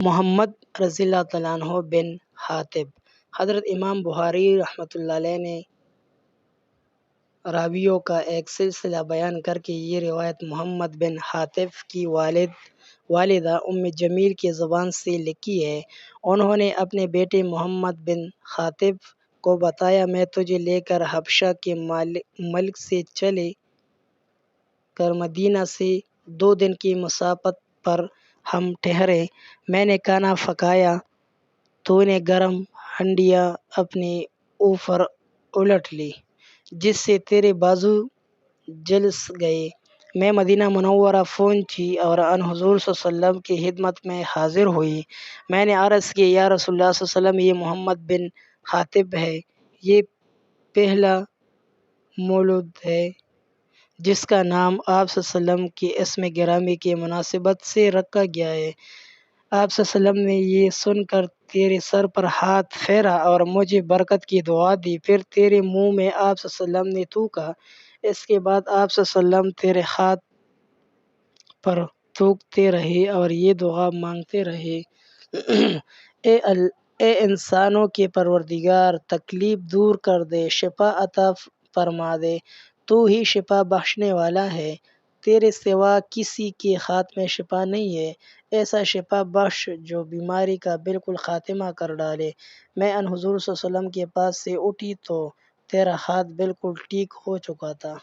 محمد رضی اللہ تعالیٰ عنہ بن حاتب۔ حضرت امام بخاری رحمۃ اللہ علیہ نے راویوں کا ایک سلسلہ بیان کر کے یہ روایت محمد بن حاتب کی والدہ ام جمیل کی زبان سے لکھی ہے۔ انہوں نے اپنے بیٹے محمد بن حاتب کو بتایا، میں تجھے لے کر حبشہ کے ملک سے چلے کر مدینہ سے 2 دن کی مسافت پر ہم ٹھہرے۔ میں نے کھانا پکایا، تو نے گرم ہنڈیاں اپنے اوپر الٹ لی جس سے تیرے بازو جل گئے۔ میں مدینہ منورہ پہنچی اور ان حضور صلی اللہ علیہ وسلم کی خدمت میں حاضر ہوئی۔ میں نے عرض کیا، یا رسول اللہ صلی اللہ علیہ وسلم، یہ محمد بن حاتب ہے، یہ پہلا مولود ہے جس کا نام آپ صلی اللہ علیہ وسلم کے اسم گرامی کی مناسبت سے رکھا گیا ہے۔ آپ صلی اللہ علیہ وسلم نے یہ سن کر تیرے سر پر ہاتھ پھیرا اور مجھے برکت کی دعا دی، پھر تیرے منہ میں آپ صلی اللہ علیہ وسلم نے تھوکا۔ اس کے بعد آپ صلی اللہ علیہ وسلم تیرے ہاتھ پر تھوکتے رہے اور یہ دعا مانگتے رہے، اے انسانوں کے پروردگار، تکلیف دور کر دے، شفا عطا فرما دے، تو ہی شفا بخشنے والا ہے، تیرے سوا کسی کے ہاتھ میں شفا نہیں ہے، ایسا شفا بخش جو بیماری کا بالکل خاتمہ کر ڈالے۔ میں ان حضور صلی اللہ علیہ وسلم کے پاس سے اٹھی تو تیرا ہاتھ بالکل ٹھیک ہو چکا تھا۔